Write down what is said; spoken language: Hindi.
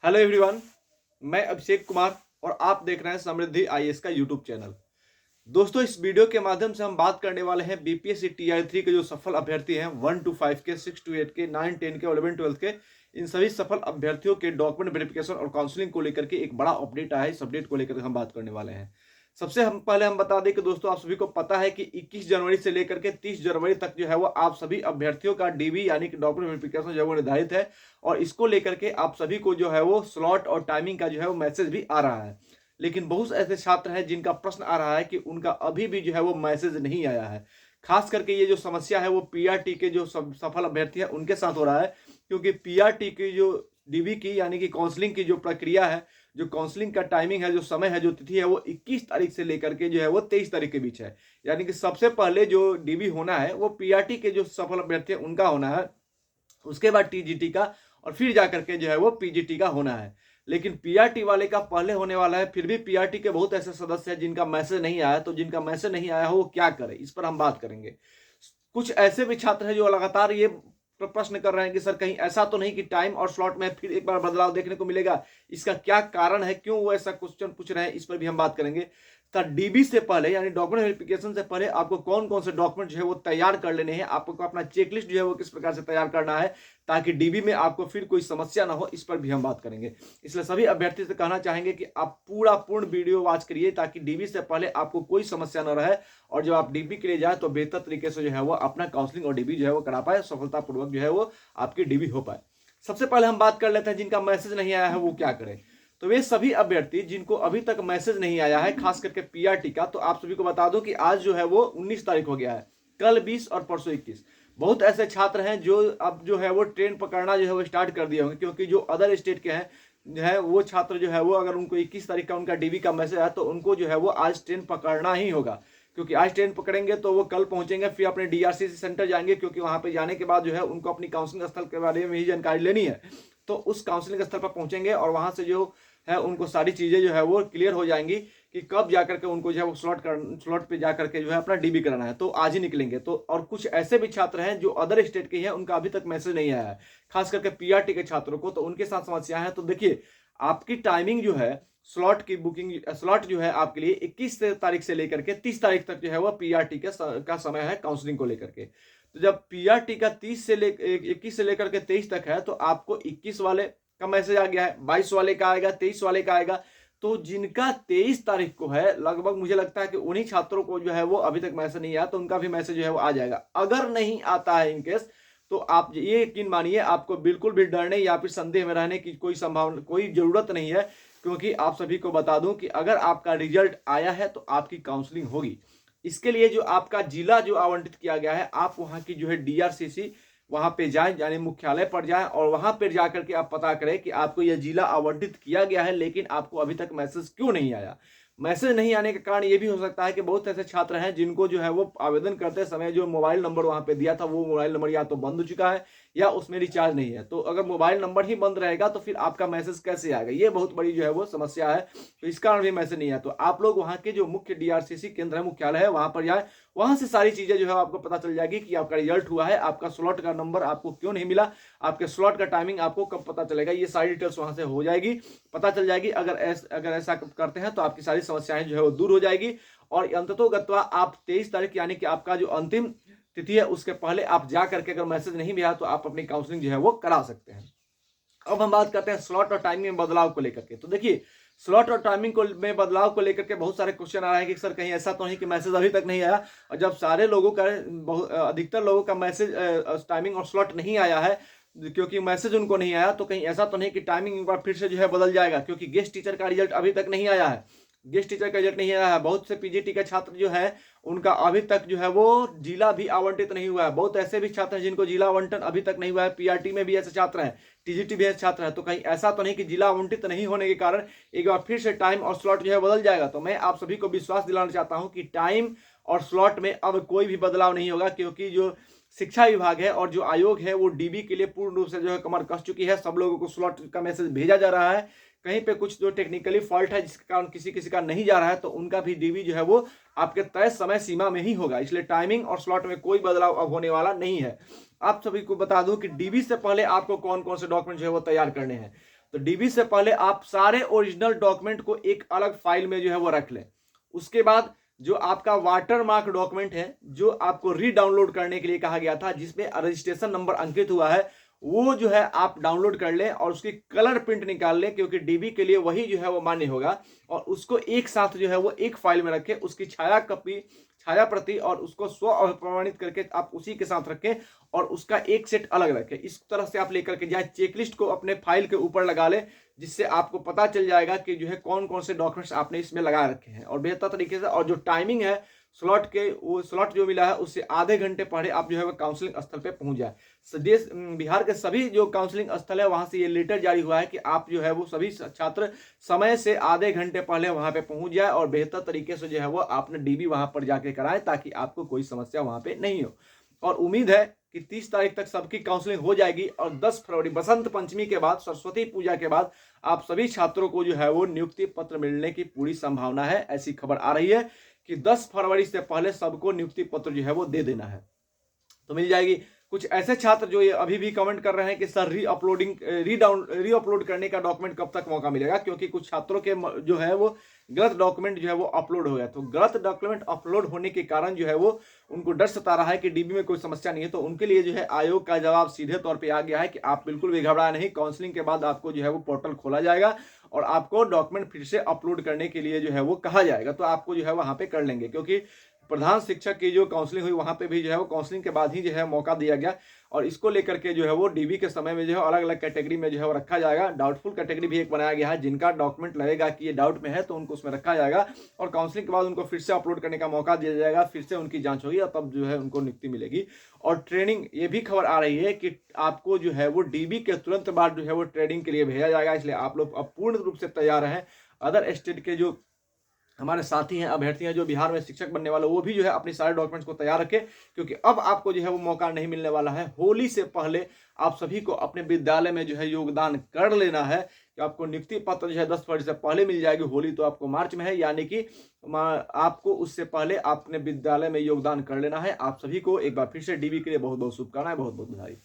हेलो एवरीवन, मैं अभिषेक कुमार और आप देख रहे हैं समृद्धि आईएएस का यूट्यूब चैनल। दोस्तों, इस वीडियो के माध्यम से हम बात करने वाले हैं बीपीएससी टीआई 3 के जो सफल अभ्यर्थी हैं 1 to 5 के, 6 to 8 के, 9, 10 के, 11, 12 के, इन सभी सफल अभ्यर्थियों के डॉक्यूमेंट वेरिफिकेशन और काउंसलिंग को लेकर के एक बड़ा अपडेट आया है। इस अपडेट को लेकर हम बात करने वाले हैं। सबसे हम पहले हम बता दें कि दोस्तों, आप सभी को पता है कि 21 जनवरी से लेकर के 30 जनवरी तक जो है वो आप सभी अभ्यर्थियों का डीबी यानी कि डॉक्यूमेंट वेरिफिकेशन जो है वो निर्धारित है और इसको लेकर के आप सभी को जो है वो स्लॉट और टाइमिंग का जो है वो मैसेज भी आ रहा है। लेकिन बहुत ऐसे छात्र हैं जिनका प्रश्न आ रहा है कि उनका अभी भी जो है वो मैसेज नहीं आया है। खास करके ये जो समस्या है वो पीआरटी के जो सफल अभ्यर्थी है उनके साथ हो रहा है, क्योंकि पीआरटी की जो डीबी की यानी कि काउंसलिंग की जो प्रक्रिया है, जो काउंसलिंग का टाइमिंग है, जो समय है, जो तिथि है, वो 21 तारीख से लेकर के जो है वो 23 तारीख के बीच है। यानी कि सबसे पहले जो डीबी होना है वो पीआरटी के जो सफल अभ्यर्थी है उनका होना है, उसके बाद टीजीटी का और फिर जाकर के जो है वो पीजीटी का होना है। लेकिन पीआरटी वाले का पहले होने वाला है, फिर भी पीआरटी के बहुत ऐसे सदस्य हैं जिनका मैसेज नहीं आया। तो जिनका मैसेज नहीं आया हो वो क्या करें, इस पर हम बात करेंगे। कुछ ऐसे भी छात्र हैं जो लगातार ये प्रश्न कर रहे हैं कि सर कहीं ऐसा तो नहीं कि टाइम और स्लॉट में फिर एक बार बदलाव देखने को मिलेगा, इसका क्या कारण है, क्यों वो ऐसा क्वेश्चन पूछ रहे हैं, इस पर भी हम बात करेंगे। तो डीबी से पहले यानी डॉक्यूमेंट वेरिफिकेशन से पहले आपको कौन कौन से डॉक्यूमेंट जो है वो तैयार कर लेने हैं, आपको अपना चेकलिस्ट जो है वो किस प्रकार से तैयार करना है ताकि डीबी में आपको फिर कोई समस्या ना हो, इस पर भी हम बात करेंगे। इसलिए सभी अभ्यर्थी से कहना चाहेंगे कि आप पूर्ण वीडियो वॉच करिए ताकि डीबी से पहले आपको कोई समस्या न रहे और जब आप डीबी के लिए जाए तो बेहतर तरीके से जो है वो अपना काउंसलिंग और डीबी जो है वो करा पाए, सफलतापूर्वक जो है वो आपकी डीबी हो पाए। सबसे पहले हम बात कर लेते हैं जिनका मैसेज नहीं आया है वो क्या करें। तो वे सभी अभ्यर्थी जिनको अभी तक मैसेज नहीं आया है, खास करके पीआरटी का, तो आप सभी को बता दो कि आज जो है वो 19 तारीख हो गया है, कल 20 और परसों 21। बहुत ऐसे छात्र हैं जो अब जो है वो ट्रेन पकड़ना जो है वो स्टार्ट कर दिए होंगे, क्योंकि जो अदर स्टेट के हैं जो है वो छात्र जो है वो अगर उनको 21 तारीख का उनका डीबी का मैसेज आया तो उनको जो है वो आज ट्रेन पकड़ना ही होगा, क्योंकि आज ट्रेन पकड़ेंगे तो वो कल पहुंचेंगे, फिर अपने डीआरसीसी सेंटर जाएंगे, क्योंकि वहां पे जाने के बाद जो है उनको अपनी काउंसलिंग स्थल के बारे में ही जानकारी लेनी है। तो उस काउंसलिंग स्थल पर पहुंचेंगे और वहां से जो है उनको सारी चीजें जो है वो क्लियर हो जाएंगी कि कब जाकर के उनको जो है वो स्लॉट पे जाकर के जो है अपना डीबी कराना है, तो आज ही निकलेंगे। तो और कुछ ऐसे भी छात्र हैं जो अदर स्टेट के हैं, उनका अभी तक मैसेज नहीं आया है, खास करके पीआरटी के छात्रों को, तो उनके साथ समस्या है। तो देखिए, आपकी टाइमिंग जो है स्लॉट की बुकिंग, स्लॉट जो है आपके लिए 21 तारीख से लेकर के 30 तारीख तक जो है वो पीआरटी का समय है काउंसलिंग को लेकर के। तो जब पीआरटी का 21 से लेकर के 23 तक है, तो आपको 21 वाले का मैसेज आ गया है, 22 वाले का आएगा, 23 वाले का आएगा। तो जिनका 23 तारीख को है, लगभग मुझे लगता है कि उन्हीं छात्रों को जो है वो अभी तक मैसेज नहीं आया, तो उनका भी मैसेज जो है वो आ जाएगा। अगर नहीं आता है इनकेस, तो आप ये यकीन मानिए आपको बिल्कुल भी डरने या फिर संदेह में रहने की कोई संभावना, कोई जरूरत नहीं है, क्योंकि आप सभी को बता दूं कि अगर आपका रिजल्ट आया है तो आपकी काउंसलिंग होगी। इसके लिए जो आपका जिला जो आवंटित किया गया है, आप वहां की जो है डीआरसीसी वहां पे जाएं, यानी मुख्यालय पर जाएं और वहां पर जाकर के आप पता करें कि आपको यह जिला आवंटित किया गया है, लेकिन आपको अभी तक मैसेज क्यों नहीं आया। मैसेज नहीं आने के कारण ये भी हो सकता है कि बहुत ऐसे छात्र हैं जिनको जो है वो आवेदन करते समय जो मोबाइल नंबर वहां पे दिया था वो मोबाइल नंबर या तो बंद हो चुका है या उसमें रिचार्ज नहीं है। तो अगर मोबाइल नंबर ही बंद रहेगा तो फिर आपका मैसेज कैसे आएगा, ये बहुत बड़ी जो है वो समस्या है। तो इस कारण भी मैसेज नहीं आया। तो आप लोग वहां के जो मुख्य डीआरसीसी केंद्र है, मुख्यालय है, वहां पर जाए, वहां से सारी चीजें जो है आपको पता चल जाएगी कि आपका रिजल्ट हुआ है, आपका स्लॉट का नंबर आपको क्यों नहीं मिला, आपके स्लॉट का टाइमिंग आपको कब पता चलेगा, ये सारी डिटेल्स वहां से हो जाएगी, पता चल जाएगी। अगर ऐसा करते हैं तो आपकी सारी समस्याएं जो है वो दूर हो जाएगी और अंततोगत्वा आप 23 तारीख यानी कि आपका जो अंतिम तिथि है उसके पहले आप जा करके अगर मैसेज नहीं भी आया तो आप अपनी काउंसलिंग जो है वो करा सकते हैं। अब हम बात करते हैं स्लॉट और टाइमिंग में बदलाव को लेकर के। तो देखिए, स्लॉट और टाइमिंग को में बदलाव को लेकर के बहुत सारे क्वेश्चन आ रहे हैं कि सर कहीं ऐसा तो नहीं कि मैसेज अभी तक नहीं आया, और जब सारे लोगों का अधिकतर लोगों का मैसेज टाइमिंग और स्लॉट नहीं आया है, क्योंकि मैसेज उनको नहीं आया, तो कहीं ऐसा तो नहीं कि टाइमिंग एक बार फिर से जो है बदल जाएगा, क्योंकि गेस्ट टीचर का रिजल्ट अभी तक नहीं आया है। गेस्ट टीचर का रिजल्ट नहीं आया है। बहुत से पीजीटी के छात्र जो है उनका अभी तक जो है वो जिला भी आवंटित नहीं हुआ है। बहुत ऐसे भी छात्र हैं जिनको जिला आवंटन अभी तक नहीं हुआ है। पीआरटी में भी ऐसे छात्र हैं, टीजीटी भी ऐसे छात्र हैं। तो कहीं ऐसा तो नहीं कि जिला आवंटित नहीं होने के कारण एक बार फिर से टाइम और स्लॉट जो है बदल जाएगा। तो मैं आप सभी को विश्वास दिलाना चाहता हूं कि टाइम और स्लॉट में अब कोई भी बदलाव नहीं होगा, क्योंकि जो शिक्षा विभाग है और जो आयोग है वो डीबी के लिए पूर्ण रूप से जो है कमर कस चुकी है। सब लोगों को स्लॉट का मैसेज भेजा जा रहा है। कहीं पे कुछ जो टेक्निकली फॉल्ट है जिसके कारण किसी किसी का नहीं जा रहा है, तो उनका भी डीबी जो है वो आपके तय समय सीमा में ही होगा। इसलिए टाइमिंग और स्लॉट में कोई बदलाव अब होने वाला नहीं है। आप सभी को बता दूं कि डीबी से पहले आपको कौन कौन से डॉक्यूमेंट जो है वो तैयार करने हैं। तो डीबी से पहले आप सारे ओरिजिनल डॉक्यूमेंट को एक अलग फाइल में जो है वो रख लें। उसके बाद जो आपका वाटर मार्क डॉक्यूमेंट है, जो आपको री डाउनलोड करने के लिए कहा गया था, जिसमें रजिस्ट्रेशन नंबर अंकित हुआ है, वो जो है आप डाउनलोड कर लें और उसकी कलर प्रिंट निकाल लें, क्योंकि डीबी के लिए वही जो है वो मान्य होगा। और उसको एक साथ जो है वो एक फाइल में रखें, उसकी छाया कॉपी, छाया प्रति और उसको स्व प्रमाणित करके आप उसी के साथ रखें और उसका एक सेट अलग रखें। इस तरह से आप लेकर के जाए, चेकलिस्ट को अपने फाइल के ऊपर लगा लें, जिससे आपको पता चल जाएगा कि जो है कौन कौन से डॉक्यूमेंट्स आपने इसमें लगा रखे हैं और बेहतर तरीके से। और जो टाइमिंग है स्लॉट के, वो स्लॉट जो मिला है उससे आधे घंटे पहले आप जो है वो काउंसलिंग स्थल पे पहुंच जाए। देश बिहार के सभी जो काउंसलिंग स्थल है वहां से ये लेटर जारी हुआ है कि आप जो है वो सभी छात्र समय से आधे घंटे पहले वहां पे पहुंच जाए और बेहतर तरीके से जो है वो आपने डीबी वहां पर जाके कराए, ताकि आपको कोई समस्या वहां पे नहीं हो। और उम्मीद है कि 30 तारीख तक सबकी काउंसलिंग हो जाएगी और 10 फरवरी बसंत पंचमी के बाद, सरस्वती पूजा के बाद आप सभी छात्रों को जो है वो नियुक्ति पत्र मिलने की पूरी संभावना है। ऐसी खबर आ रही है कि 10 फरवरी से पहले सबको नियुक्ति पत्र जो है वो दे देना है, तो मिल जाएगी। कुछ ऐसे छात्र जो ये अभी भी कमेंट कर रहे हैं कि सर री अपलोड करने का डॉक्यूमेंट कब तक मौका मिलेगा, क्योंकि कुछ छात्रों के जो है वो गलत डॉक्यूमेंट जो है वो अपलोड हो गया। तो गलत डॉक्यूमेंट अपलोड होने के कारण जो है वो उनको डर सता रहा है कि डीबी में कोई समस्या नहीं है। तो उनके लिए जो है आयोग का जवाब सीधे तौर पे आ गया है कि आप बिल्कुल भी घबराए नहीं, काउंसलिंग के बाद आपको जो है वो पोर्टल खोला जाएगा और आपको डॉक्यूमेंट फिर से अपलोड करने के लिए जो है वो कहा जाएगा। तो आपको जो है वहां पे कर लेंगे, क्योंकि प्रधान शिक्षक की जो काउंसलिंग हुई वहां पे भी जो है वो काउंसलिंग के बाद ही जो है मौका दिया गया। और इसको लेकर के जो है वो डीबी के समय में जो है अलग अलग कैटेगरी में जो है वो रखा जाएगा। डाउटफुल कैटेगरी भी एक बनाया गया है, जिनका डॉक्यूमेंट लगेगा कि ये डाउट में है तो उनको उसमें रखा जाएगा और काउंसलिंग के बाद उनको फिर से अपलोड करने का मौका दिया जाएगा, फिर से उनकी जांच होगी और तब जो है उनको नियुक्ति मिलेगी। और ट्रेनिंग, ये भी खबर आ रही है कि आपको जो है वो डीबी के तुरंत बाद जो है वो ट्रेनिंग के लिए भेजा जाएगा, इसलिए आप लोग अब पूर्ण रूप से तैयार हैं। अदर स्टेट के जो हमारे साथी हैं, अभ्यर्थी हैं जो बिहार में शिक्षक बनने वाले, वो भी जो है अपने सारे डॉक्यूमेंट्स को तैयार रखें, क्योंकि अब आपको जो है वो मौका नहीं मिलने वाला है। होली से पहले आप सभी को अपने विद्यालय में जो है योगदान कर लेना है, कि आपको नियुक्ति पत्र जो है 10 फरवरी से पहले मिल जाएगी। होली तो आपको मार्च में है, यानी कि आपको उससे पहले अपने विद्यालय में योगदान कर लेना है। आप सभी को एक बार फिर से डीबी के लिए बहुत बहुत शुभकामनाएं, बहुत बहुत बधाई।